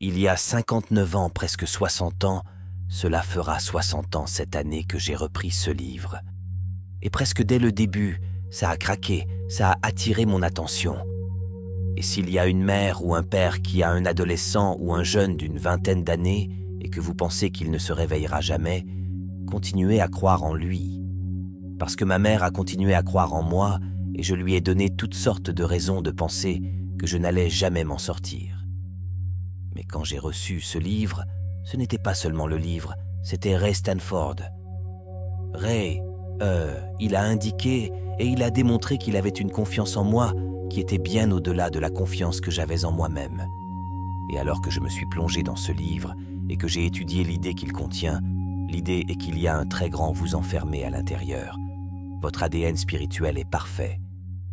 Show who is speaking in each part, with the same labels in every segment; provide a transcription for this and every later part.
Speaker 1: Il y a 59 ans, presque 60 ans, cela fera 60 ans cette année que j'ai repris ce livre. Et presque dès le début, ça a craqué, ça a attiré mon attention. Et s'il y a une mère ou un père qui a un adolescent ou un jeune d'une vingtaine d'années et que vous pensez qu'il ne se réveillera jamais, continuez à croire en lui. Parce que ma mère a continué à croire en moi et je lui ai donné toutes sortes de raisons de penser que je n'allais jamais m'en sortir. Mais quand j'ai reçu ce livre, ce n'était pas seulement le livre, c'était Ray Stanford. Ray, il a indiqué et il a démontré qu'il avait une confiance en moi qui était bien au-delà de la confiance que j'avais en moi-même. Et alors que je me suis plongé dans ce livre et que j'ai étudié l'idée qu'il contient, l'idée est qu'il y a un très grand vous enfermé à l'intérieur. Votre ADN spirituel est parfait.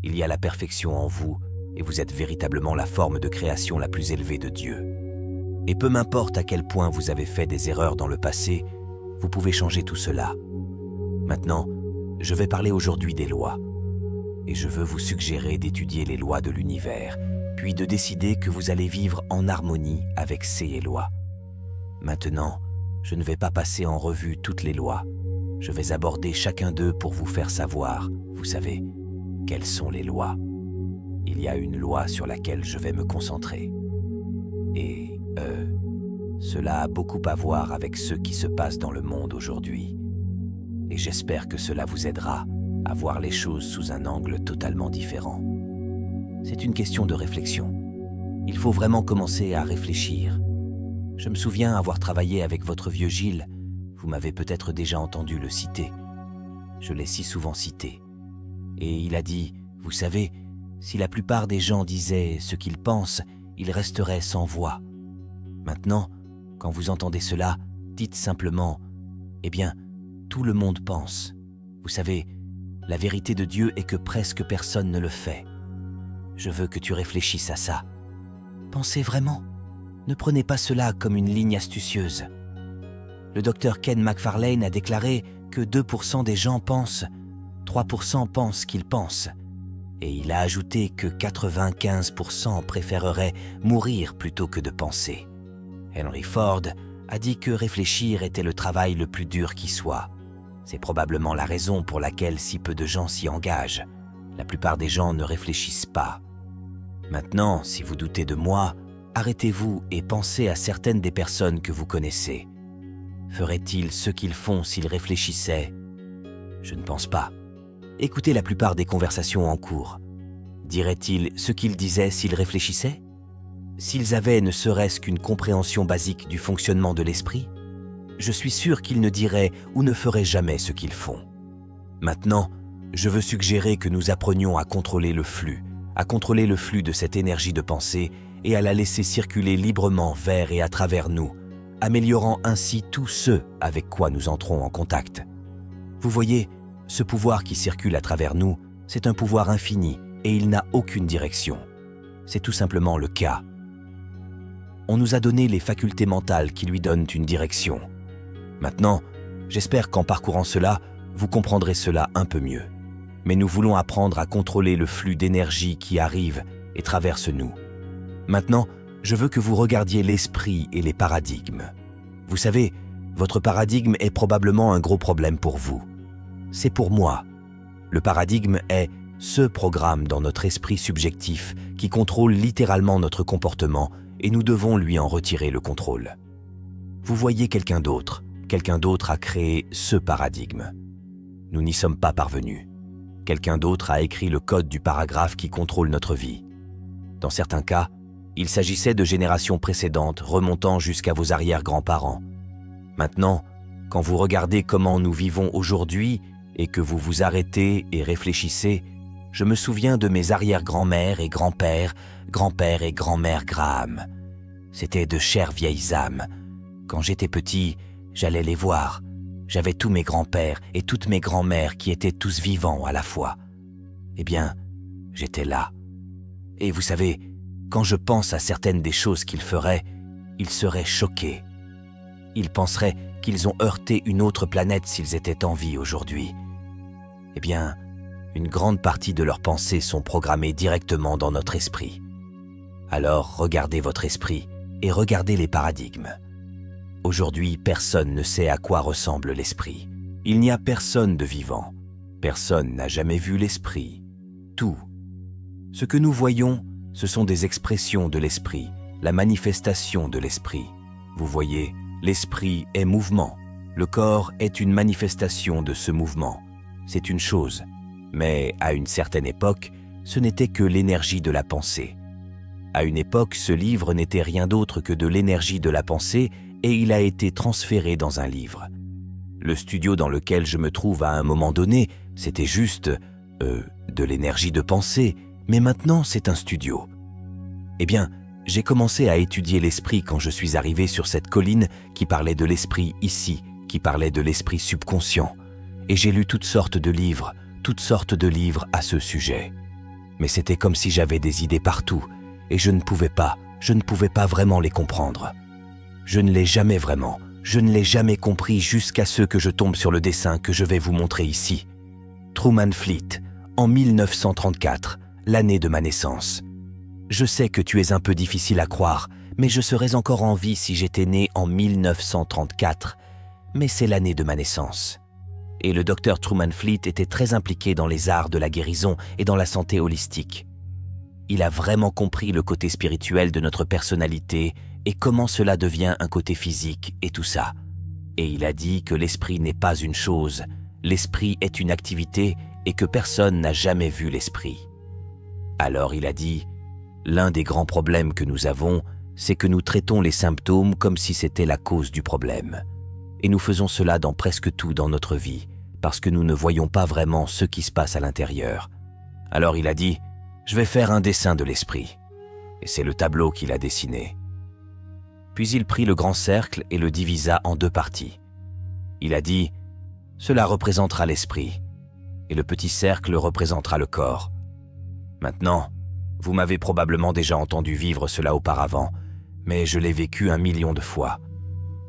Speaker 1: Il y a la perfection en vous et vous êtes véritablement la forme de création la plus élevée de Dieu. Et peu m'importe à quel point vous avez fait des erreurs dans le passé, vous pouvez changer tout cela. Maintenant, je vais parler aujourd'hui des lois. Et je veux vous suggérer d'étudier les lois de l'univers, puis de décider que vous allez vivre en harmonie avec ces lois. Maintenant, je ne vais pas passer en revue toutes les lois. Je vais aborder chacun d'eux pour vous faire savoir, vous savez, quelles sont les lois. Il y a une loi sur laquelle je vais me concentrer. Et, cela a beaucoup à voir avec ce qui se passe dans le monde aujourd'hui. Et j'espère que cela vous aidera à voir les choses sous un angle totalement différent. C'est une question de réflexion. Il faut vraiment commencer à réfléchir. Je me souviens avoir travaillé avec votre vieux Gilles. Vous m'avez peut-être déjà entendu le citer. Je l'ai si souvent cité. Et il a dit, vous savez, si la plupart des gens disaient ce qu'ils pensent, ils resteraient sans voix. Maintenant, quand vous entendez cela, dites simplement, eh bien, tout le monde pense. Vous savez, la vérité de Dieu est que presque personne ne le fait. Je veux que tu réfléchisses à ça. Pensez vraiment. Ne prenez pas cela comme une ligne astucieuse. Le docteur Ken McFarlane a déclaré que 2% des gens pensent, 3% pensent qu'ils pensent. Et il a ajouté que 95% préféreraient mourir plutôt que de penser. Henry Ford a dit que réfléchir était le travail le plus dur qui soit. C'est probablement la raison pour laquelle si peu de gens s'y engagent. La plupart des gens ne réfléchissent pas. Maintenant, si vous doutez de moi, arrêtez-vous et pensez à certaines des personnes que vous connaissez. Feraient-ils ce qu'ils font s'ils réfléchissaient? Je ne pense pas. Écoutez la plupart des conversations en cours. Diraient-ils ce qu'ils disaient s'ils réfléchissaient? S'ils avaient ne serait-ce qu'une compréhension basique du fonctionnement de l'esprit, je suis sûr qu'ils ne diraient ou ne feraient jamais ce qu'ils font. Maintenant, je veux suggérer que nous apprenions à contrôler le flux de cette énergie de pensée et à la laisser circuler librement vers et à travers nous, améliorant ainsi tous ceux avec quoi nous entrons en contact. Vous voyez, ce pouvoir qui circule à travers nous, c'est un pouvoir infini et il n'a aucune direction. C'est tout simplement le cas. On nous a donné les facultés mentales qui lui donnent une direction. Maintenant, j'espère qu'en parcourant cela, vous comprendrez cela un peu mieux. Mais nous voulons apprendre à contrôler le flux d'énergie qui arrive et traverse nous. Maintenant, je veux que vous regardiez l'esprit et les paradigmes. Vous savez, votre paradigme est probablement un gros problème pour vous. C'est pour moi. Le paradigme est ce programme dans notre esprit subjectif qui contrôle littéralement notre comportement et nous devons lui en retirer le contrôle. Vous voyez quelqu'un d'autre a créé ce paradigme. Nous n'y sommes pas parvenus. Quelqu'un d'autre a écrit le code du paragraphe qui contrôle notre vie. Dans certains cas, il s'agissait de générations précédentes remontant jusqu'à vos arrière-grands-parents. Maintenant, quand vous regardez comment nous vivons aujourd'hui et que vous vous arrêtez et réfléchissez, je me souviens de mes arrière-grand-mères et grands-pères, grand-père et grand-mère Graham. C'étaient de chères vieilles âmes. Quand j'étais petit, j'allais les voir. J'avais tous mes grands-pères et toutes mes grands-mères qui étaient tous vivants à la fois. Eh bien, j'étais là. Et vous savez, quand je pense à certaines des choses qu'ils feraient, ils seraient choqués. Ils penseraient qu'ils ont heurté une autre planète s'ils étaient en vie aujourd'hui. Eh bien, une grande partie de leurs pensées sont programmées directement dans notre esprit. Alors regardez votre esprit et regardez les paradigmes. Aujourd'hui, personne ne sait à quoi ressemble l'esprit. Il n'y a personne de vivant. Personne n'a jamais vu l'esprit. Tout. Ce que nous voyons, ce sont des expressions de l'esprit, la manifestation de l'esprit. Vous voyez, l'esprit est mouvement. Le corps est une manifestation de ce mouvement. C'est une chose. Mais à une certaine époque, ce n'était que l'énergie de la pensée. À une époque, ce livre n'était rien d'autre que de l'énergie de la pensée et il a été transféré dans un livre. Le studio dans lequel je me trouve à un moment donné, c'était juste de l'énergie de pensée, mais maintenant c'est un studio. Eh bien, j'ai commencé à étudier l'esprit quand je suis arrivé sur cette colline qui parlait de l'esprit ici, qui parlait de l'esprit subconscient. Et j'ai lu toutes sortes de livres à ce sujet. Mais c'était comme si j'avais des idées partout, et je ne pouvais pas vraiment les comprendre. Je ne l'ai jamais vraiment, je ne l'ai jamais compris jusqu'à ce que je tombe sur le dessin que je vais vous montrer ici. Truman Fleet, en 1934, l'année de ma naissance. Je sais que tu es un peu difficile à croire, mais je serais encore en vie si j'étais né en 1934. Mais c'est l'année de ma naissance. Et le docteur Truman Fleet était très impliqué dans les arts de la guérison et dans la santé holistique. Il a vraiment compris le côté spirituel de notre personnalité et comment cela devient un côté physique et tout ça. Et il a dit que l'esprit n'est pas une chose, l'esprit est une activité et que personne n'a jamais vu l'esprit. Alors il a dit, l'un des grands problèmes que nous avons, c'est que nous traitons les symptômes comme si c'était la cause du problème. Et nous faisons cela dans presque tout dans notre vie, parce que nous ne voyons pas vraiment ce qui se passe à l'intérieur. Alors il a dit, je vais faire un dessin de l'esprit. Et c'est le tableau qu'il a dessiné. Puis il prit le grand cercle et le divisa en 2 parties. Il a dit, cela représentera l'esprit, et le petit cercle représentera le corps. Maintenant, vous m'avez probablement déjà entendu vivre cela auparavant, mais je l'ai vécu 1 million de fois.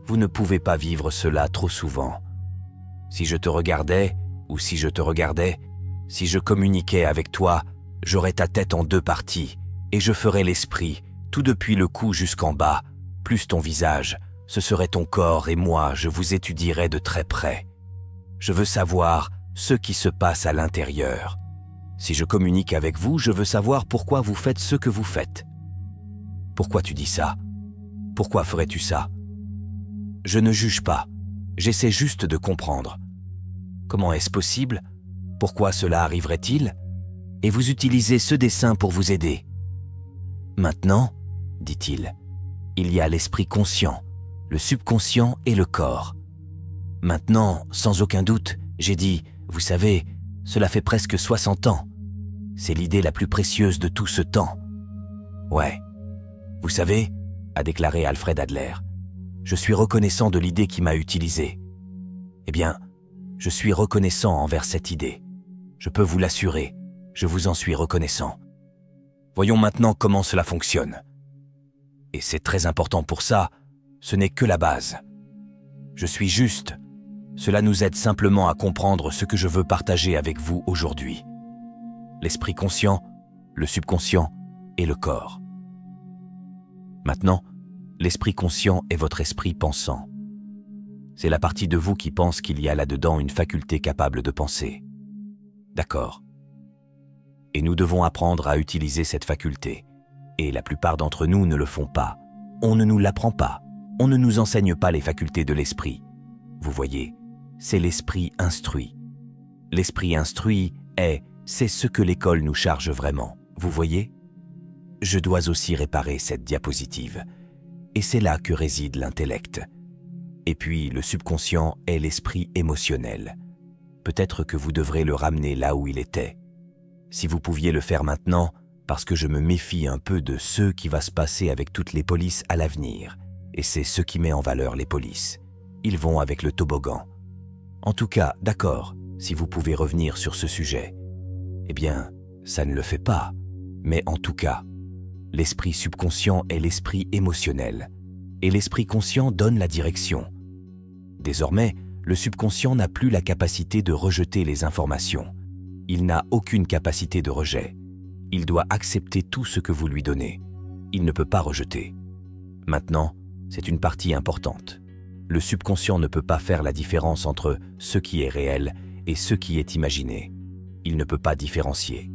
Speaker 1: Vous ne pouvez pas vivre cela trop souvent. Si je te regardais, ou si je te regardais, si je communiquais avec toi, j'aurais ta tête en 2 parties, et je ferais l'esprit, tout depuis le cou jusqu'en bas, plus ton visage, ce serait ton corps et moi, je vous étudierais de très près. Je veux savoir ce qui se passe à l'intérieur. Si je communique avec vous, je veux savoir pourquoi vous faites ce que vous faites. Pourquoi tu dis ça? Pourquoi ferais-tu ça? Je ne juge pas, j'essaie juste de comprendre. Comment est-ce possible? Pourquoi cela arriverait-il? Et vous utilisez ce dessin pour vous aider. Maintenant, dit-il, il y a l'esprit conscient, le subconscient et le corps. Maintenant, sans aucun doute, j'ai dit, vous savez, cela fait presque 60 ans. C'est l'idée la plus précieuse de tout ce temps. Ouais. Vous savez, a déclaré Alfred Adler, je suis reconnaissant de l'idée qui m'a utilisé. Eh bien, je suis reconnaissant envers cette idée. Je peux vous l'assurer, je vous en suis reconnaissant. Voyons maintenant comment cela fonctionne. Et c'est très important pour ça, ce n'est que la base. Je suis juste. Cela nous aide simplement à comprendre ce que je veux partager avec vous aujourd'hui. L'esprit conscient, le subconscient et le corps. Maintenant, l'esprit conscient est votre esprit pensant. C'est la partie de vous qui pense qu'il y a là-dedans une faculté capable de penser. D'accord. Et nous devons apprendre à utiliser cette faculté. Et la plupart d'entre nous ne le font pas. On ne nous l'apprend pas. On ne nous enseigne pas les facultés de l'esprit. Vous voyez, c'est l'esprit instruit. L'esprit instruit c'est ce que l'école nous charge vraiment. Vous voyez? Je dois aussi réparer cette diapositive. Et c'est là que réside l'intellect. Et puis, le subconscient est l'esprit émotionnel. Peut-être que vous devrez le ramener là où il était. Si vous pouviez le faire maintenant, parce que je me méfie un peu de ce qui va se passer avec toutes les polices à l'avenir. Et c'est ce qui met en valeur les polices. Ils vont avec le toboggan. En tout cas, d'accord, si vous pouvez revenir sur ce sujet. Eh bien, ça ne le fait pas. Mais en tout cas, l'esprit subconscient est l'esprit émotionnel. Et l'esprit conscient donne la direction. Désormais, le subconscient n'a plus la capacité de rejeter les informations. Il n'a aucune capacité de rejet. Il doit accepter tout ce que vous lui donnez. Il ne peut pas rejeter. Maintenant, c'est une partie importante. Le subconscient ne peut pas faire la différence entre ce qui est réel et ce qui est imaginé. Il ne peut pas différencier.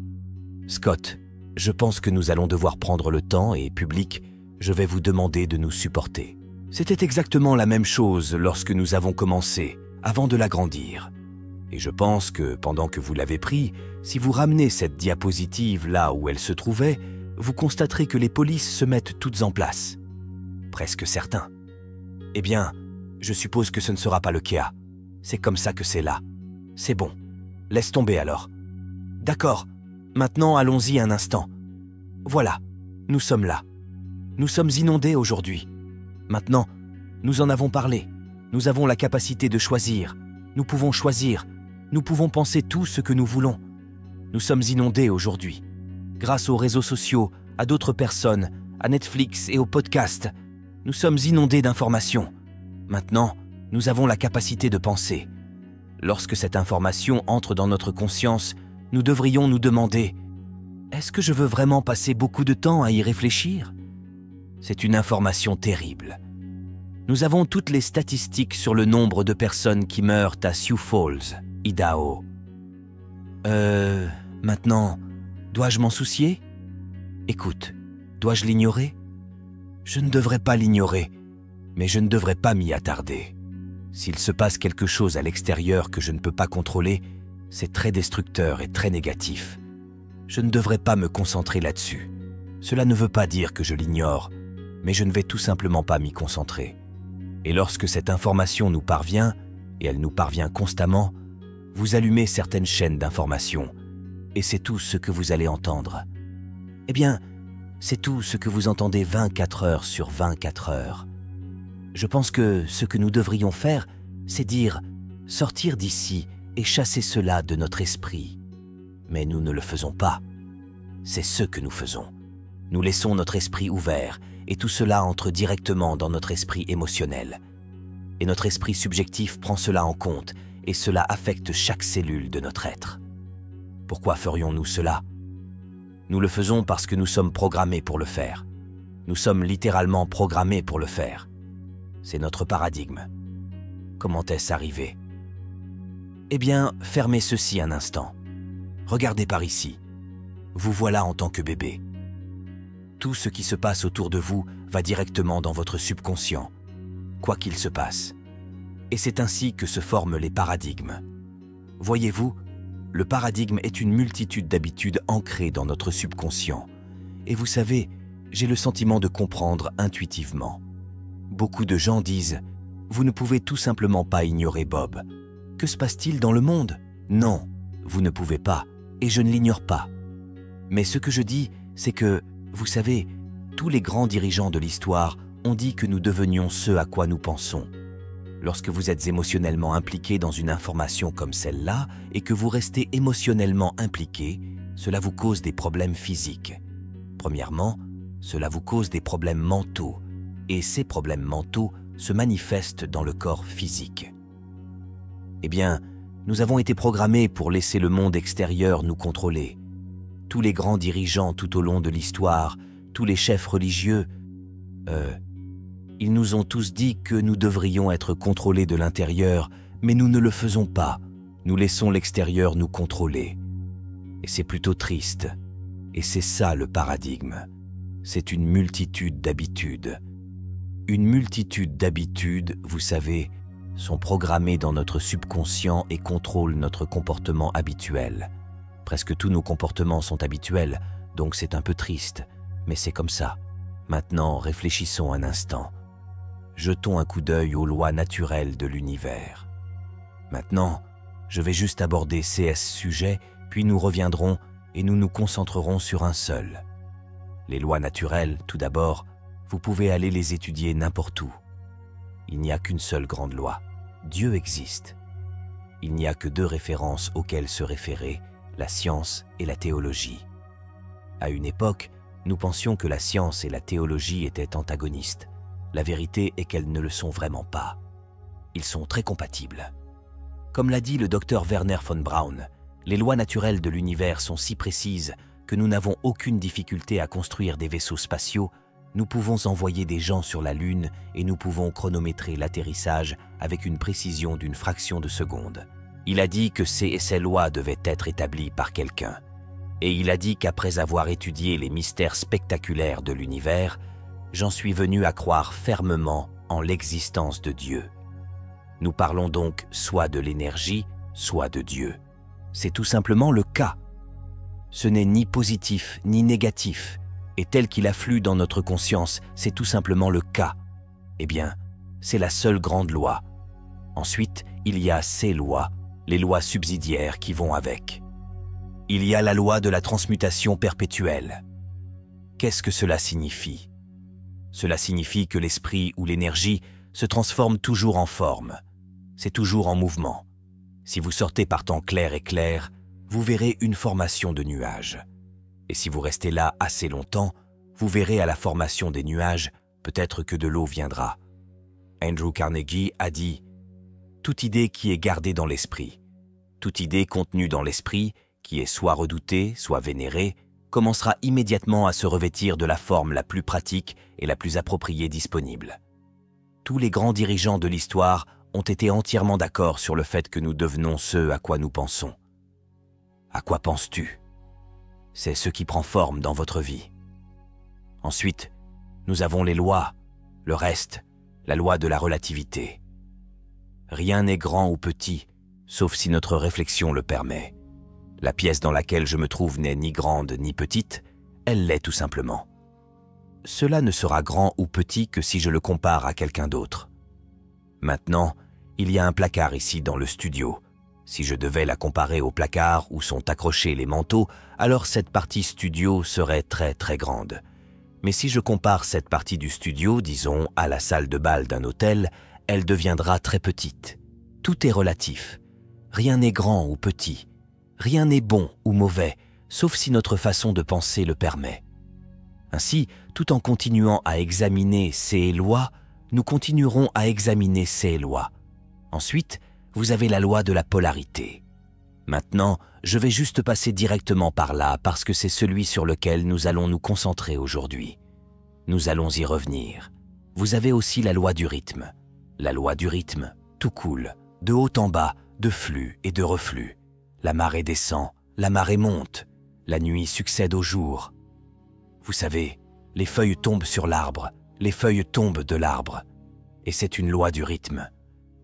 Speaker 1: Scott, je pense que nous allons devoir prendre le temps et, public, je vais vous demander de nous supporter. C'était exactement la même chose lorsque nous avons commencé, avant de l'agrandir. Et je pense que, pendant que vous l'avez pris, si vous ramenez cette diapositive là où elle se trouvait, vous constaterez que les polices se mettent toutes en place. Presque certains. Eh bien, je suppose que ce ne sera pas le cas. C'est comme ça que c'est là. C'est bon. Laisse tomber alors. D'accord. Maintenant, allons-y un instant. Voilà. Nous sommes là. Nous sommes inondés aujourd'hui. Maintenant, nous en avons parlé. Nous avons la capacité de choisir. Nous pouvons choisir. Nous pouvons penser tout ce que nous voulons. Nous sommes inondés aujourd'hui. Grâce aux réseaux sociaux, à d'autres personnes, à Netflix et aux podcasts, nous sommes inondés d'informations. Maintenant, nous avons la capacité de penser. Lorsque cette information entre dans notre conscience, nous devrions nous demander « Est-ce que je veux vraiment passer beaucoup de temps à y réfléchir ?» C'est une information terrible. Nous avons toutes les statistiques sur le nombre de personnes qui meurent à Sioux Falls, Idaho. Maintenant, dois-je m'en soucier? Écoute, dois-je l'ignorer? Je ne devrais pas l'ignorer, mais je ne devrais pas m'y attarder. S'il se passe quelque chose à l'extérieur que je ne peux pas contrôler, c'est très destructeur et très négatif. Je ne devrais pas me concentrer là-dessus. Cela ne veut pas dire que je l'ignore, mais je ne vais tout simplement pas m'y concentrer. Et lorsque cette information nous parvient, et elle nous parvient constamment, vous allumez certaines chaînes d'informations, et c'est tout ce que vous allez entendre. Eh bien, c'est tout ce que vous entendez 24 heures sur 24 heures. Je pense que ce que nous devrions faire, c'est dire « sortir d'ici et chasser cela de notre esprit ». Mais nous ne le faisons pas. C'est ce que nous faisons. Nous laissons notre esprit ouvert et tout cela entre directement dans notre esprit émotionnel. Et notre esprit subjectif prend cela en compte et cela affecte chaque cellule de notre être. Pourquoi ferions-nous cela? Nous le faisons parce que nous sommes programmés pour le faire. Nous sommes littéralement programmés pour le faire. C'est notre paradigme. Comment est-ce arrivé? Eh bien, fermez ceci un instant. Regardez par ici. Vous voilà en tant que bébé. Tout ce qui se passe autour de vous va directement dans votre subconscient, quoi qu'il se passe. Et c'est ainsi que se forment les paradigmes. Voyez-vous, le paradigme est une multitude d'habitudes ancrées dans notre subconscient. Et vous savez, j'ai le sentiment de comprendre intuitivement. Beaucoup de gens disent « Vous ne pouvez tout simplement pas ignorer Bob. Que se passe-t-il dans le monde ?» Non, vous ne pouvez pas, et je ne l'ignore pas. Mais ce que je dis, c'est que, vous savez, tous les grands dirigeants de l'histoire ont dit que nous devenions ce à quoi nous pensons. Lorsque vous êtes émotionnellement impliqué dans une information comme celle-là et que vous restez émotionnellement impliqué, cela vous cause des problèmes physiques. Premièrement, cela vous cause des problèmes mentaux, et ces problèmes mentaux se manifestent dans le corps physique. Eh bien, nous avons été programmés pour laisser le monde extérieur nous contrôler. Tous les grands dirigeants tout au long de l'histoire, tous les chefs religieux, ils nous ont tous dit que nous devrions être contrôlés de l'intérieur, mais nous ne le faisons pas. Nous laissons l'extérieur nous contrôler. Et c'est plutôt triste. Et c'est ça le paradigme. C'est une multitude d'habitudes. Une multitude d'habitudes, vous savez, sont programmées dans notre subconscient et contrôlent notre comportement habituel. Presque tous nos comportements sont habituels, donc c'est un peu triste, mais c'est comme ça. Maintenant, réfléchissons un instant. Jetons un coup d'œil aux lois naturelles de l'univers. Maintenant, je vais juste aborder ces sujets, puis nous reviendrons et nous nous concentrerons sur un seul. Les lois naturelles, tout d'abord, vous pouvez aller les étudier n'importe où. Il n'y a qu'une seule grande loi. Dieu existe. Il n'y a que deux références auxquelles se référer, la science et la théologie. À une époque, nous pensions que la science et la théologie étaient antagonistes. La vérité est qu'elles ne le sont vraiment pas. Ils sont très compatibles. Comme l'a dit le docteur Werner von Braun, les lois naturelles de l'univers sont si précises que nous n'avons aucune difficulté à construire des vaisseaux spatiaux, Nous pouvons envoyer des gens sur la Lune et nous pouvons chronométrer l'atterrissage avec une précision d'une fraction de seconde. Il a dit que ces lois devaient être établies par quelqu'un. Et il a dit qu'après avoir étudié les mystères spectaculaires de l'univers, j'en suis venu à croire fermement en l'existence de Dieu. Nous parlons donc soit de l'énergie, soit de Dieu. C'est tout simplement le cas. Ce n'est ni positif ni négatif, et tel qu'il afflue dans notre conscience, c'est tout simplement le cas. Eh bien, c'est la seule grande loi. Ensuite, il y a ces lois, les lois subsidiaires qui vont avec. Il y a la loi de la transmutation perpétuelle. Qu'est-ce que cela signifie? Cela signifie que l'esprit ou l'énergie se transforme toujours en forme. C'est toujours en mouvement. Si vous sortez par temps clair et clair, vous verrez une formation de nuages. Et si vous restez là assez longtemps, vous verrez à la formation des nuages, peut-être que de l'eau viendra. Andrew Carnegie a dit « Toute idée qui est gardée dans l'esprit, toute idée contenue dans l'esprit, qui est soit redoutée, soit vénérée, commencera immédiatement à se revêtir de la forme la plus pratique et la plus appropriée disponible. » Tous les grands dirigeants de l'histoire ont été entièrement d'accord sur le fait que nous devenons ce à quoi nous pensons. À quoi penses-tu? C'est ce qui prend forme dans votre vie. Ensuite, nous avons les lois, le reste, la loi de la relativité. Rien n'est grand ou petit, sauf si notre réflexion le permet. La pièce dans laquelle je me trouve n'est ni grande ni petite, elle l'est tout simplement. Cela ne sera grand ou petit que si je le compare à quelqu'un d'autre. Maintenant, il y a un placard ici dans le studio. Si je devais la comparer au placard où sont accrochés les manteaux, alors cette partie studio serait très très grande. Mais si je compare cette partie du studio, disons, à la salle de bal d'un hôtel, elle deviendra très petite. Tout est relatif. Rien n'est grand ou petit. Rien n'est bon ou mauvais, sauf si notre façon de penser le permet. Ainsi, tout en continuant à examiner ces lois, nous continuerons à examiner ces lois. Ensuite, vous avez la loi de la polarité. Maintenant, je vais juste passer directement par là parce que c'est celui sur lequel nous allons nous concentrer aujourd'hui. Nous allons y revenir. Vous avez aussi la loi du rythme. La loi du rythme, tout coule, de haut en bas, de flux et de reflux. La marée descend, la marée monte, la nuit succède au jour. Vous savez, les feuilles tombent sur l'arbre, les feuilles tombent de l'arbre. Et c'est une loi du rythme.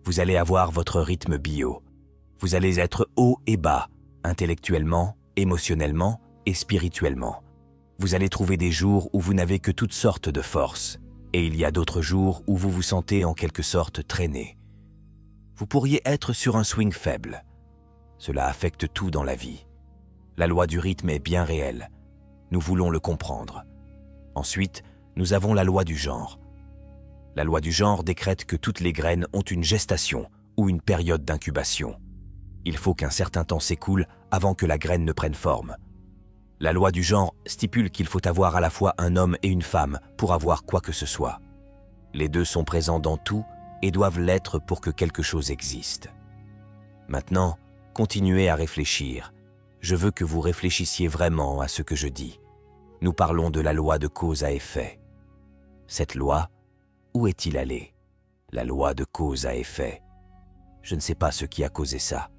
Speaker 1: Vous allez avoir votre rythme bio. Vous allez être haut et bas, intellectuellement, émotionnellement et spirituellement. Vous allez trouver des jours où vous n'avez que toutes sortes de forces, et il y a d'autres jours où vous vous sentez en quelque sorte traîné. Vous pourriez être sur un swing faible. Cela affecte tout dans la vie. La loi du rythme est bien réelle. Nous voulons le comprendre. Ensuite, nous avons la loi du genre. La loi du genre décrète que toutes les graines ont une gestation ou une période d'incubation. Il faut qu'un certain temps s'écoule avant que la graine ne prenne forme. La loi du genre stipule qu'il faut avoir à la fois un homme et une femme pour avoir quoi que ce soit. Les deux sont présents dans tout et doivent l'être pour que quelque chose existe. Maintenant, continuez à réfléchir. Je veux que vous réfléchissiez vraiment à ce que je dis. Nous parlons de la loi de cause à effet. Cette loi, où est-il allé? La loi de cause à effet. Je ne sais pas ce qui a causé ça.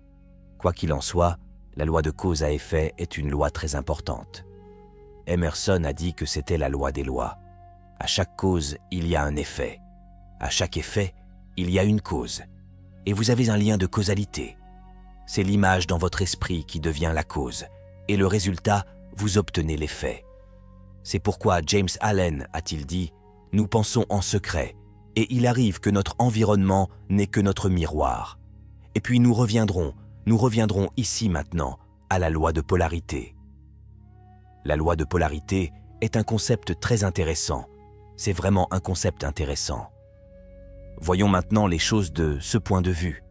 Speaker 1: Quoi qu'il en soit, la loi de cause à effet est une loi très importante. Emerson a dit que c'était la loi des lois. À chaque cause, il y a un effet. À chaque effet, il y a une cause. Et vous avez un lien de causalité. C'est l'image dans votre esprit qui devient la cause. Et le résultat, vous obtenez l'effet. C'est pourquoi James Allen a-t-il dit « Nous pensons en secret, et il arrive que notre environnement n'est que notre miroir. Et puis nous reviendrons ici maintenant à la loi de polarité. » La loi de polarité est un concept très intéressant. C'est vraiment un concept intéressant. Voyons maintenant les choses de ce point de vue.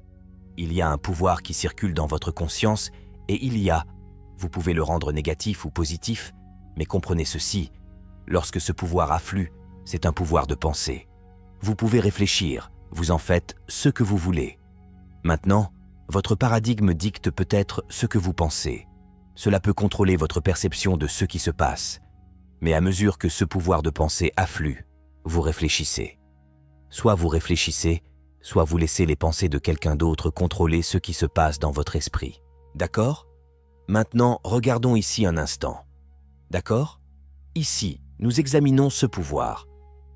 Speaker 1: Il y a un pouvoir qui circule dans votre conscience et vous pouvez le rendre négatif ou positif, mais comprenez ceci, lorsque ce pouvoir afflue, c'est un pouvoir de pensée. Vous pouvez réfléchir, vous en faites ce que vous voulez. Maintenant, votre paradigme dicte peut-être ce que vous pensez. Cela peut contrôler votre perception de ce qui se passe. Mais à mesure que ce pouvoir de pensée afflue, vous réfléchissez. Soit vous réfléchissez, soit vous laissez les pensées de quelqu'un d'autre contrôler ce qui se passe dans votre esprit. D'accord? Maintenant, regardons ici un instant. D'accord? Ici, nous examinons ce pouvoir.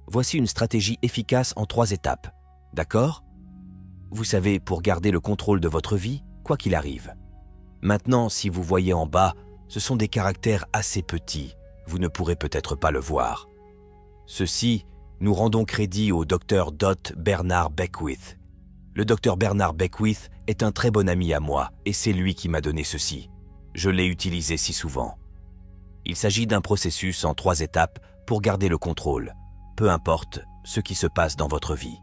Speaker 1: Voici une stratégie efficace en 3 étapes. D'accord? Vous savez, pour garder le contrôle de votre vie, quoi qu'il arrive. Maintenant, si vous voyez en bas, ce sont des caractères assez petits. Vous ne pourrez peut-être pas le voir. Ceci, nous rendons crédit au Dr. Bernard Beckwith. Le Dr. Bernard Beckwith est un très bon ami à moi et c'est lui qui m'a donné ceci. Je l'ai utilisé si souvent. Il s'agit d'un processus en 3 étapes pour garder le contrôle, peu importe ce qui se passe dans votre vie.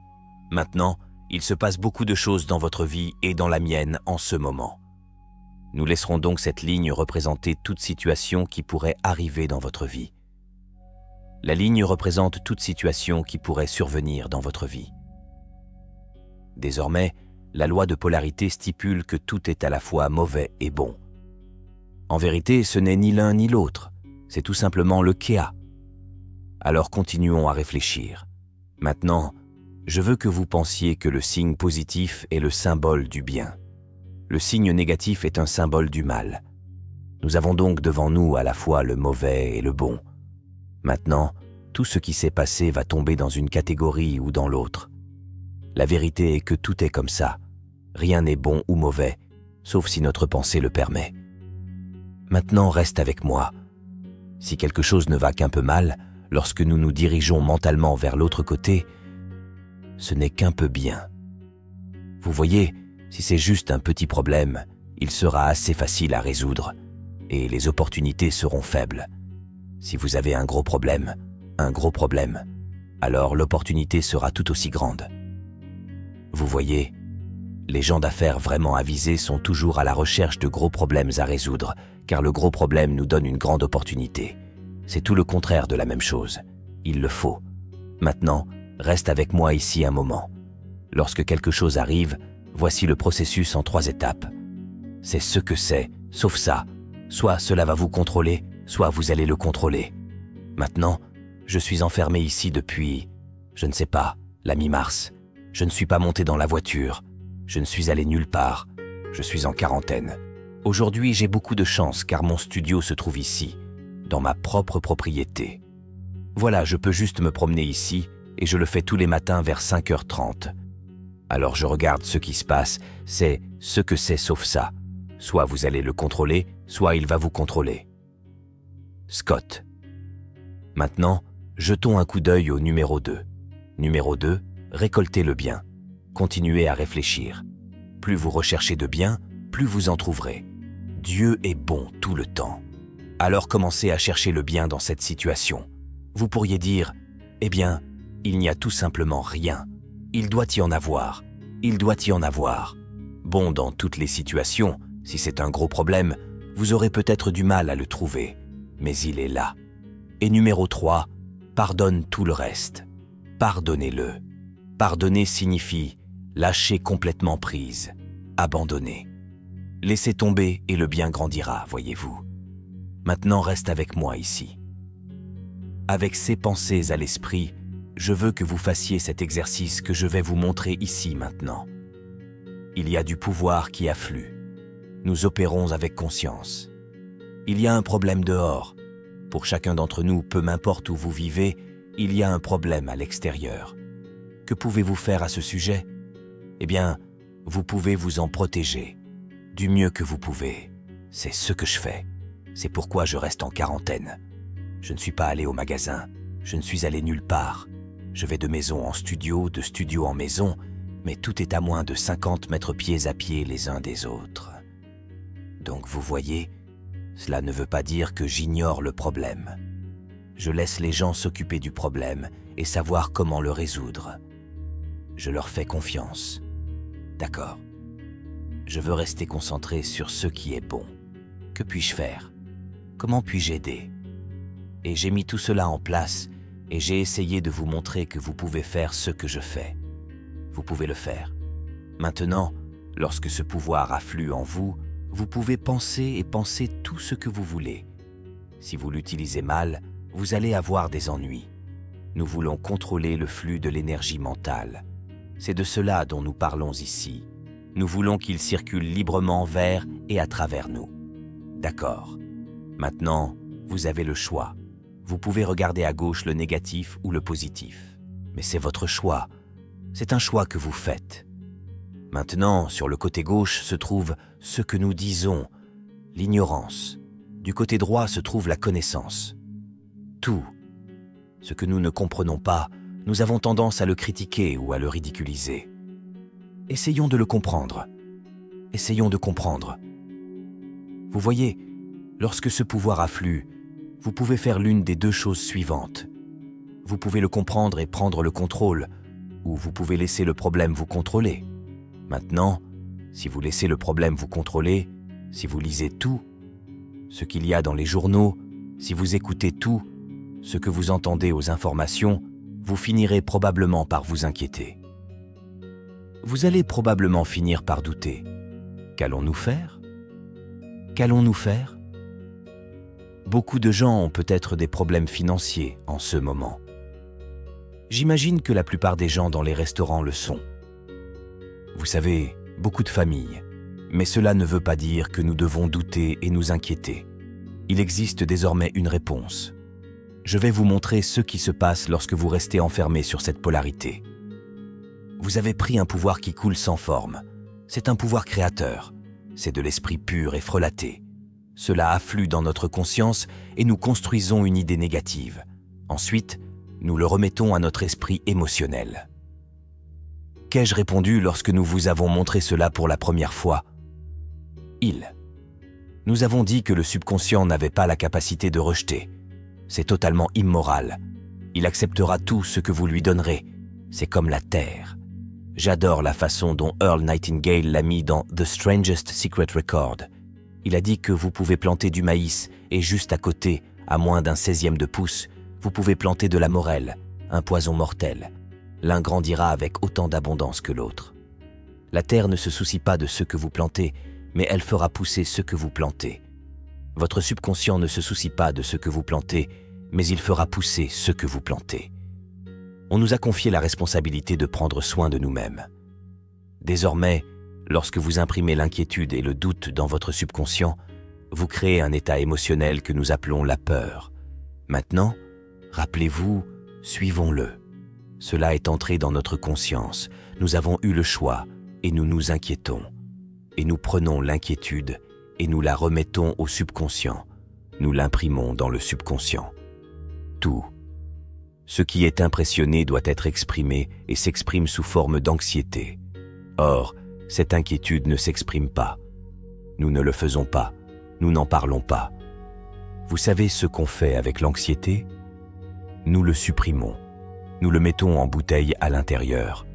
Speaker 1: Maintenant, il se passe beaucoup de choses dans votre vie et dans la mienne en ce moment. Nous laisserons donc cette ligne représenter toute situation qui pourrait arriver dans votre vie. La ligne représente toute situation qui pourrait survenir dans votre vie. Désormais, la loi de polarité stipule que tout est à la fois mauvais et bon. En vérité, ce n'est ni l'un ni l'autre, c'est tout simplement le Kea. Alors continuons à réfléchir. Maintenant, je veux que vous pensiez que le signe positif est le symbole du bien. Le signe négatif est un symbole du mal. Nous avons donc devant nous à la fois le mauvais et le bon. Maintenant, tout ce qui s'est passé va tomber dans une catégorie ou dans l'autre. La vérité est que tout est comme ça. Rien n'est bon ou mauvais, sauf si notre pensée le permet. Maintenant, reste avec moi. Si quelque chose ne va qu'un peu mal, lorsque nous nous dirigeons mentalement vers l'autre côté, ce n'est qu'un peu bien. Vous voyez, si c'est juste un petit problème, il sera assez facile à résoudre et les opportunités seront faibles. Si vous avez un gros problème, alors l'opportunité sera tout aussi grande. Vous voyez, les gens d'affaires vraiment avisés sont toujours à la recherche de gros problèmes à résoudre, car le gros problème nous donne une grande opportunité. C'est tout le contraire de la même chose. Il le faut. Maintenant, reste avec moi ici un moment. Lorsque quelque chose arrive, voici le processus en 3 étapes. C'est ce que c'est, sauf ça. Soit cela va vous contrôler, soit vous allez le contrôler. Maintenant, je suis enfermé ici depuis, je ne sais pas, la mi-mars. Je ne suis pas monté dans la voiture. Je ne suis allé nulle part. Je suis en quarantaine. Aujourd'hui, j'ai beaucoup de chance car mon studio se trouve ici, dans ma propre propriété. Voilà, je peux juste me promener ici et je le fais tous les matins vers 5h30. Alors je regarde ce qui se passe, c'est ce que c'est sauf ça. Soit vous allez le contrôler, soit il va vous contrôler. Scott. Maintenant, jetons un coup d'œil au numéro 2. Numéro 2, récoltez le bien. Continuez à réfléchir. Plus vous recherchez de bien, plus vous en trouverez. Dieu est bon tout le temps. Alors commencez à chercher le bien dans cette situation. Vous pourriez dire, eh bien, il n'y a tout simplement rien. Il doit y en avoir. Il doit y en avoir. Bon, dans toutes les situations, si c'est un gros problème, vous aurez peut-être du mal à le trouver, mais il est là. Et numéro 3, pardonne tout le reste. Pardonnez-le. Pardonner signifie lâcher complètement prise, abandonner. Laissez tomber et le bien grandira, voyez-vous. Maintenant, reste avec moi ici. Avec ces pensées à l'esprit, je veux que vous fassiez cet exercice que je vais vous montrer ici maintenant. Il y a du pouvoir qui afflue. Nous opérons avec conscience. Il y a un problème dehors. Pour chacun d'entre nous, peu m'importe où vous vivez, il y a un problème à l'extérieur. Que pouvez-vous faire à ce sujet? Eh bien, vous pouvez vous en protéger, du mieux que vous pouvez. C'est ce que je fais. C'est pourquoi je reste en quarantaine. Je ne suis pas allé au magasin, je ne suis allé nulle part. Je vais de maison en studio, de studio en maison, mais tout est à moins de 50 mètres pieds à pied les uns des autres. Donc vous voyez, cela ne veut pas dire que j'ignore le problème. Je laisse les gens s'occuper du problème et savoir comment le résoudre. Je leur fais confiance. D'accord. Je veux rester concentré sur ce qui est bon. Que puis-je faire? Comment puis-je aider? Et j'ai mis tout cela en place et j'ai essayé de vous montrer que vous pouvez faire ce que je fais. Vous pouvez le faire. Maintenant, lorsque ce pouvoir afflue en vous, vous pouvez penser et penser tout ce que vous voulez. Si vous l'utilisez mal, vous allez avoir des ennuis. Nous voulons contrôler le flux de l'énergie mentale. C'est de cela dont nous parlons ici. Nous voulons qu'il circule librement vers et à travers nous. D'accord. Maintenant, vous avez le choix. Vous pouvez regarder à gauche le négatif ou le positif. Mais c'est votre choix. C'est un choix que vous faites. Maintenant, sur le côté gauche se trouve ce que nous disons, l'ignorance. Du côté droit se trouve la connaissance. Tout. Ce que nous ne comprenons pas, nous avons tendance à le critiquer ou à le ridiculiser. Essayons de le comprendre. Essayons de comprendre. Vous voyez, lorsque ce pouvoir afflue, vous pouvez faire l'une des deux choses suivantes. Vous pouvez le comprendre et prendre le contrôle, ou vous pouvez laisser le problème vous contrôler. Maintenant, si vous laissez le problème vous contrôler, si vous lisez tout, ce qu'il y a dans les journaux, si vous écoutez tout, ce que vous entendez aux informations, vous finirez probablement par vous inquiéter. Vous allez probablement finir par douter. Qu'allons-nous faire? Qu'allons-nous faire? Beaucoup de gens ont peut-être des problèmes financiers en ce moment. J'imagine que la plupart des gens dans les restaurants le sont. Vous savez, beaucoup de familles. Mais cela ne veut pas dire que nous devons douter et nous inquiéter. Il existe désormais une réponse. Je vais vous montrer ce qui se passe lorsque vous restez enfermé sur cette polarité. Vous avez pris un pouvoir qui coule sans forme. C'est un pouvoir créateur. C'est de l'esprit pur et frelaté. Cela afflue dans notre conscience et nous construisons une idée négative. Ensuite, nous le remettons à notre esprit émotionnel. Qu'ai-je répondu lorsque nous vous avons montré cela pour la première fois? Nous avons dit que le subconscient n'avait pas la capacité de rejeter. C'est totalement immoral. Il acceptera tout ce que vous lui donnerez. C'est comme la terre. J'adore la façon dont Earl Nightingale l'a mis dans The Strangest Secret Record. Il a dit que vous pouvez planter du maïs et juste à côté, à moins d'un 16e de pouce, vous pouvez planter de la morelle, un poison mortel. L'un grandira avec autant d'abondance que l'autre. La terre ne se soucie pas de ce que vous plantez, mais elle fera pousser ce que vous plantez. Votre subconscient ne se soucie pas de ce que vous plantez, mais il fera pousser ce que vous plantez. On nous a confié la responsabilité de prendre soin de nous-mêmes. Désormais, lorsque vous imprimez l'inquiétude et le doute dans votre subconscient, vous créez un état émotionnel que nous appelons la peur. Maintenant, rappelez-vous, suivons-le. Cela est entré dans notre conscience. Nous avons eu le choix et nous nous inquiétons. Et nous prenons l'inquiétude et nous la remettons au subconscient. Nous l'imprimons dans le subconscient. Tout. Ce qui est impressionné doit être exprimé et s'exprime sous forme d'anxiété. Or, cette inquiétude ne s'exprime pas. Nous ne le faisons pas. Nous n'en parlons pas. Vous savez ce qu'on fait avec l'anxiété? Nous le supprimons. Nous le mettons en bouteille à l'intérieur.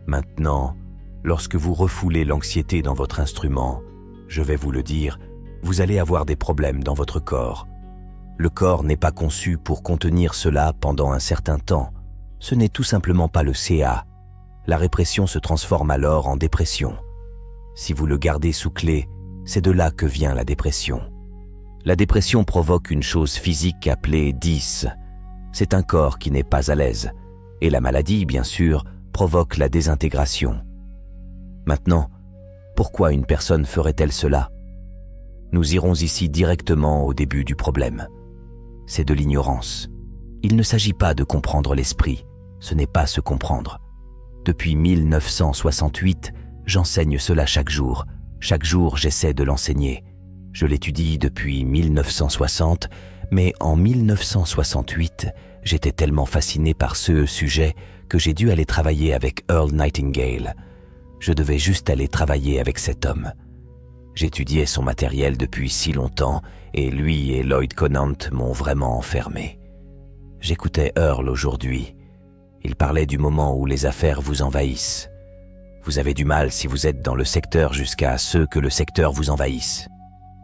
Speaker 1: Maintenant, lorsque vous refoulez l'anxiété dans votre instrument, je vais vous le dire, vous allez avoir des problèmes dans votre corps. Le corps n'est pas conçu pour contenir cela pendant un certain temps. Ce n'est tout simplement pas le CA. La répression se transforme alors en dépression. Si vous le gardez sous clé, c'est de là que vient la dépression. La dépression provoque une chose physique appelée 10. C'est un corps qui n'est pas à l'aise. Et la maladie, bien sûr, provoque la désintégration. Maintenant, pourquoi une personne ferait-elle cela? Nous irons ici directement au début du problème. C'est de l'ignorance. Il ne s'agit pas de comprendre l'esprit, ce n'est pas se comprendre. Depuis 1968, j'enseigne cela chaque jour. Chaque jour, j'essaie de l'enseigner. Je l'étudie depuis 1960, mais en 1968, j'étais tellement fasciné par ce sujet que j'ai dû aller travailler avec Earl Nightingale. Je devais juste aller travailler avec cet homme. J'étudiais son matériel depuis si longtemps et lui et Lloyd Conant m'ont vraiment enfermé. J'écoutais Earl aujourd'hui. Il parlait du moment où les affaires vous envahissent. Vous avez du mal si vous êtes dans le secteur jusqu'à ce que le secteur vous envahisse.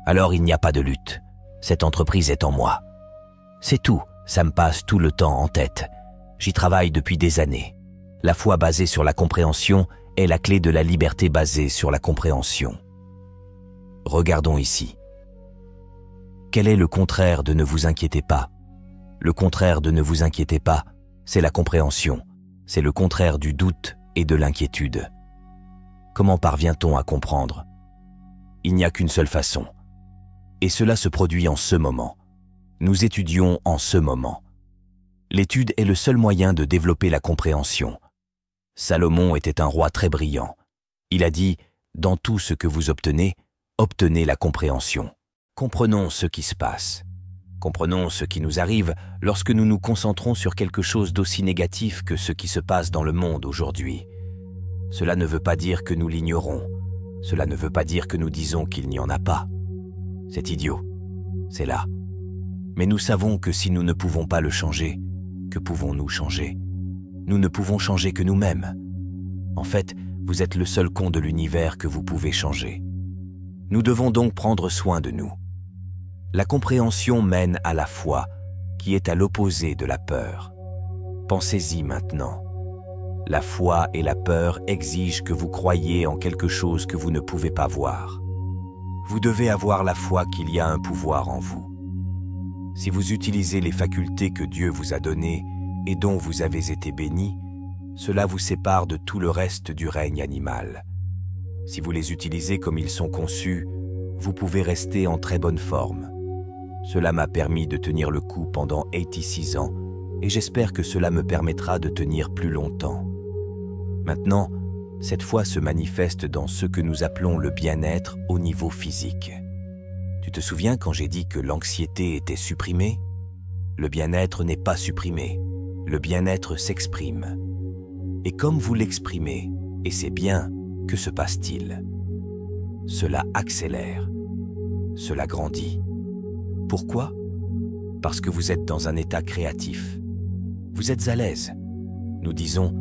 Speaker 1: Alors il n'y a pas de lutte. Cette entreprise est en moi. C'est tout, ça me passe tout le temps en tête. J'y travaille depuis des années. La foi basée sur la compréhension est la clé de la liberté basée sur la compréhension. Regardons ici. Quel est le contraire de ne vous inquiétez pas? Le contraire de ne vous inquiétez pas, c'est la compréhension. C'est le contraire du doute et de l'inquiétude. Comment parvient-on à comprendre? Il n'y a qu'une seule façon. Et cela se produit en ce moment. Nous étudions en ce moment. L'étude est le seul moyen de développer la compréhension. Salomon était un roi très brillant. Il a dit « Dans tout ce que vous obtenez, obtenez la compréhension ». Comprenons ce qui se passe. Comprenons ce qui nous arrive lorsque nous nous concentrons sur quelque chose d'aussi négatif que ce qui se passe dans le monde aujourd'hui. Cela ne veut pas dire que nous l'ignorons. Cela ne veut pas dire que nous disons qu'il n'y en a pas. C'est idiot. C'est là. Mais nous savons que si nous ne pouvons pas le changer, que pouvons-nous changer? Nous ne pouvons changer que nous-mêmes. En fait, vous êtes le seul con de l'univers que vous pouvez changer. Nous devons donc prendre soin de nous. La compréhension mène à la foi, qui est à l'opposé de la peur. Pensez-y maintenant. La foi et la peur exigent que vous croyiez en quelque chose que vous ne pouvez pas voir. Vous devez avoir la foi qu'il y a un pouvoir en vous. Si vous utilisez les facultés que Dieu vous a données et dont vous avez été bénis, cela vous sépare de tout le reste du règne animal. Si vous les utilisez comme ils sont conçus, vous pouvez rester en très bonne forme. Cela m'a permis de tenir le coup pendant 86 ans et j'espère que cela me permettra de tenir plus longtemps. Maintenant, cette foi se manifeste dans ce que nous appelons le bien-être au niveau physique. Tu te souviens quand j'ai dit que l'anxiété était supprimée? Le bien-être n'est pas supprimé, le bien-être s'exprime. Et comme vous l'exprimez, et c'est bien, que se passe-t-il? Cela accélère, cela grandit. Pourquoi? Parce que vous êtes dans un état créatif. Vous êtes à l'aise. Nous disons,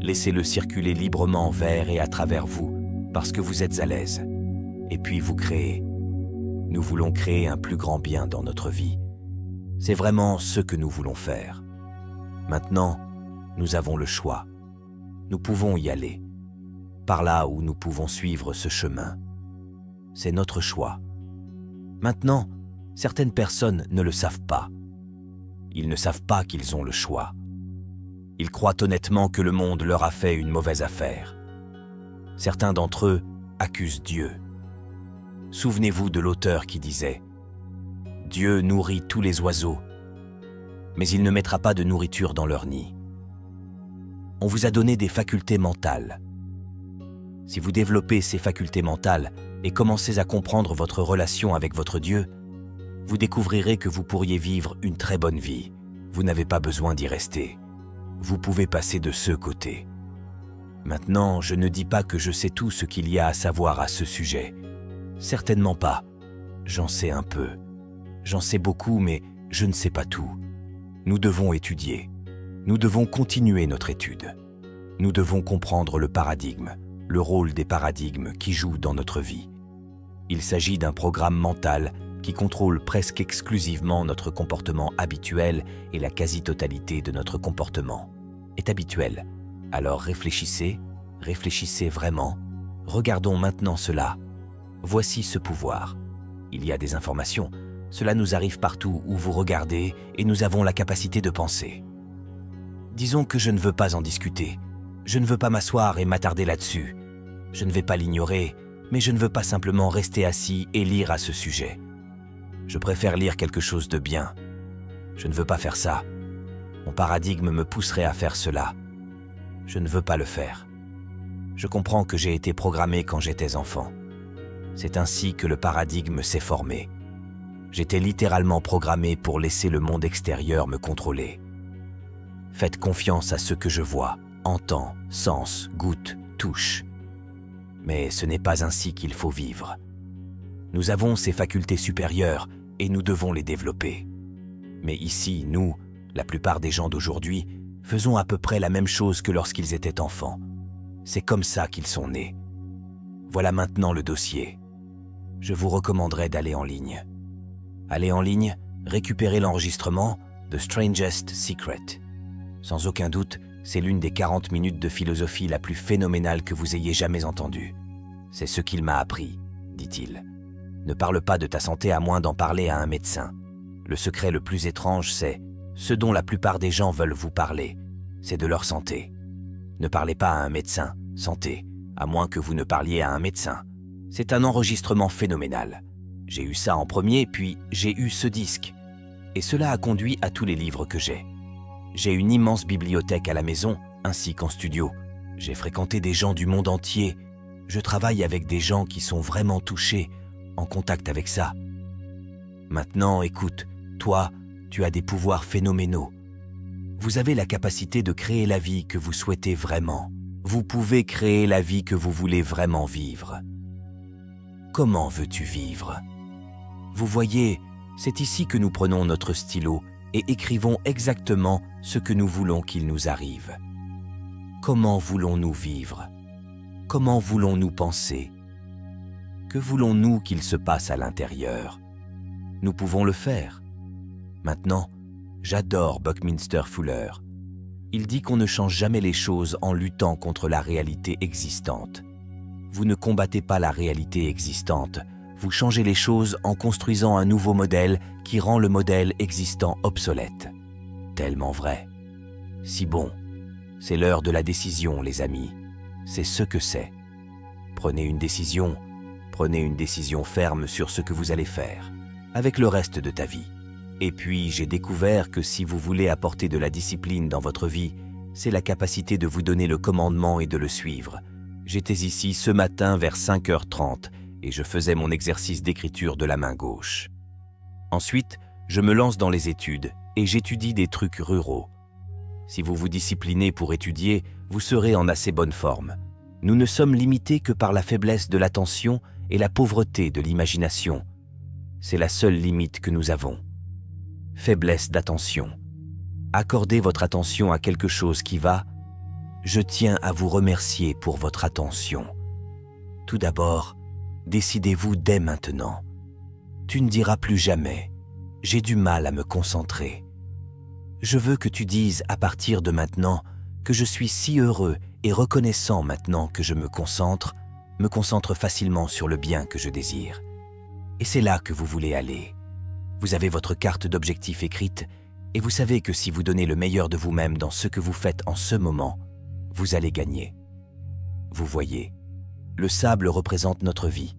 Speaker 1: laissez-le circuler librement vers et à travers vous, parce que vous êtes à l'aise. Et puis vous créez. Nous voulons créer un plus grand bien dans notre vie. C'est vraiment ce que nous voulons faire. Maintenant, nous avons le choix. Nous pouvons y aller. Par là où nous pouvons suivre ce chemin. C'est notre choix. Maintenant, certaines personnes ne le savent pas. Ils ne savent pas qu'ils ont le choix. Ils croient honnêtement que le monde leur a fait une mauvaise affaire. Certains d'entre eux accusent Dieu. Souvenez-vous de l'auteur qui disait « Dieu nourrit tous les oiseaux, mais il ne mettra pas de nourriture dans leur nid. » On vous a donné des facultés mentales. Si vous développez ces facultés mentales et commencez à comprendre votre relation avec votre Dieu, vous découvrirez que vous pourriez vivre une très bonne vie. Vous n'avez pas besoin d'y rester. Vous pouvez passer de ce côté. Maintenant, je ne dis pas que je sais tout ce qu'il y a à savoir à ce sujet. Certainement pas. J'en sais un peu. J'en sais beaucoup, mais je ne sais pas tout. Nous devons étudier. Nous devons continuer notre étude. Nous devons comprendre le paradigme, le rôle des paradigmes qui jouent dans notre vie. Il s'agit d'un programme mental qui contrôle presque exclusivement notre comportement habituel et la quasi-totalité de notre comportement est habituel. Alors réfléchissez, réfléchissez vraiment. Regardons maintenant cela. Voici ce pouvoir. Il y a des informations. Cela nous arrive partout où vous regardez et nous avons la capacité de penser. Disons que je ne veux pas en discuter. Je ne veux pas m'asseoir et m'attarder là-dessus. Je ne vais pas l'ignorer, mais je ne veux pas simplement rester assis et lire à ce sujet. Je préfère lire quelque chose de bien. Je ne veux pas faire ça. Mon paradigme me pousserait à faire cela. Je ne veux pas le faire. Je comprends que j'ai été programmé quand j'étais enfant. C'est ainsi que le paradigme s'est formé. J'étais littéralement programmé pour laisser le monde extérieur me contrôler. Faites confiance à ce que je vois, entends, sens, goûte, touche. Mais ce n'est pas ainsi qu'il faut vivre. Nous avons ces facultés supérieures et nous devons les développer. Mais ici, nous, la plupart des gens d'aujourd'hui, faisons à peu près la même chose que lorsqu'ils étaient enfants. C'est comme ça qu'ils sont nés. Voilà maintenant le dossier. Je vous recommanderais d'aller en ligne. Allez en ligne, récupérez l'enregistrement The Strangest Secret. Sans aucun doute, c'est l'une des 40 minutes de philosophie la plus phénoménale que vous ayez jamais entendue. C'est ce qu'il m'a appris, dit-il. Ne parle pas de ta santé à moins d'en parler à un médecin. Le secret le plus étrange, c'est Ce dont la plupart des gens veulent vous parler, c'est de leur santé. Ne parlez pas à un médecin, santé, à moins que vous ne parliez à un médecin. C'est un enregistrement phénoménal. J'ai eu ça en premier, puis j'ai eu ce disque. Et cela a conduit à tous les livres que j'ai. J'ai une immense bibliothèque à la maison, ainsi qu'en studio. J'ai fréquenté des gens du monde entier. Je travaille avec des gens qui sont vraiment touchés, en contact avec ça. Maintenant, écoute, toi, tu as des pouvoirs phénoménaux. Vous avez la capacité de créer la vie que vous souhaitez vraiment. Vous pouvez créer la vie que vous voulez vraiment vivre. Comment veux-tu vivre? Vous voyez, c'est ici que nous prenons notre stylo et écrivons exactement ce que nous voulons qu'il nous arrive. Comment voulons-nous vivre? Comment voulons-nous penser? Que voulons-nous qu'il se passe à l'intérieur? Nous pouvons le faire. Maintenant, j'adore Buckminster Fuller. Il dit qu'on ne change jamais les choses en luttant contre la réalité existante. Vous ne combattez pas la réalité existante, vous changez les choses en construisant un nouveau modèle qui rend le modèle existant obsolète. Tellement vrai. Si bon, c'est l'heure de la décision, les amis. C'est ce que c'est. Prenez une décision ferme sur ce que vous allez faire, avec le reste de ta vie. Et puis, j'ai découvert que si vous voulez apporter de la discipline dans votre vie, c'est la capacité de vous donner le commandement et de le suivre. J'étais ici ce matin vers 5h30 et je faisais mon exercice d'écriture de la main gauche. Ensuite, je me lance dans les études et j'étudie des trucs ruraux. Si vous vous disciplinez pour étudier, vous serez en assez bonne forme. Nous ne sommes limités que par la faiblesse de l'attention et la pauvreté de l'imagination. C'est la seule limite que nous avons. Faiblesse d'attention. Accordez votre attention à quelque chose qui va. Je tiens à vous remercier pour votre attention. Tout d'abord, décidez-vous dès maintenant. Tu ne diras plus jamais « J'ai du mal à me concentrer ». Je veux que tu dises à partir de maintenant que je suis si heureux et reconnaissant maintenant que je me concentre facilement sur le bien que je désire. Et c'est là que vous voulez aller. Vous avez votre carte d'objectif écrite et vous savez que si vous donnez le meilleur de vous-même dans ce que vous faites en ce moment, vous allez gagner. Vous voyez, le sable représente notre vie.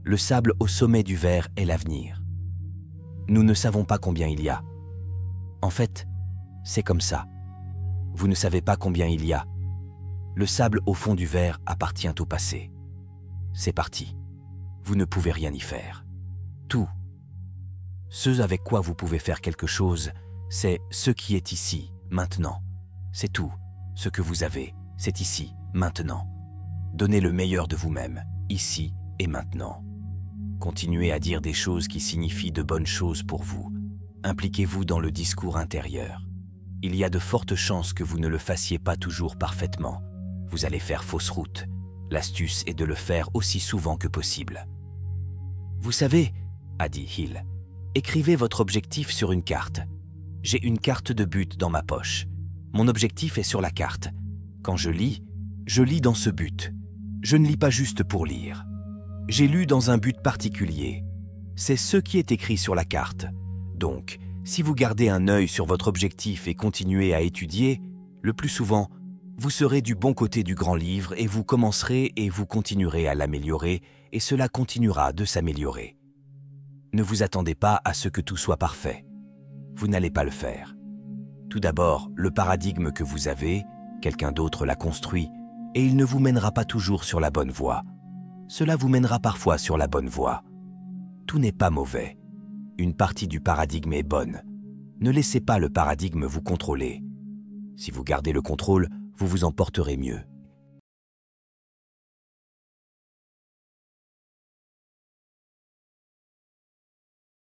Speaker 1: Le sable au sommet du verre est l'avenir. Nous ne savons pas combien il y a. En fait, c'est comme ça. Vous ne savez pas combien il y a. Le sable au fond du verre appartient au passé. C'est parti. Vous ne pouvez rien y faire. Tout. Ce avec quoi vous pouvez faire quelque chose, c'est ce qui est ici, maintenant. C'est tout. Ce que vous avez, c'est ici, maintenant. Donnez le meilleur de vous-même, ici et maintenant. Continuez à dire des choses qui signifient de bonnes choses pour vous. Impliquez-vous dans le discours intérieur. Il y a de fortes chances que vous ne le fassiez pas toujours parfaitement. Vous allez faire fausse route. L'astuce est de le faire aussi souvent que possible. Vous savez, a dit Hill, écrivez votre objectif sur une carte. J'ai une carte de but dans ma poche. Mon objectif est sur la carte. Quand je lis dans ce but. Je ne lis pas juste pour lire. J'ai lu dans un but particulier. C'est ce qui est écrit sur la carte. Donc, si vous gardez un œil sur votre objectif et continuez à étudier, le plus souvent, vous serez du bon côté du grand livre et vous commencerez et vous continuerez à l'améliorer et cela continuera de s'améliorer. Ne vous attendez pas à ce que tout soit parfait. Vous n'allez pas le faire. Tout d'abord, le paradigme que vous avez, quelqu'un d'autre l'a construit et il ne vous mènera pas toujours sur la bonne voie. Cela vous mènera parfois sur la bonne voie. Tout n'est pas mauvais. Une partie du paradigme est bonne. Ne laissez pas le paradigme vous contrôler. Si vous gardez le contrôle, vous vous en porterez mieux.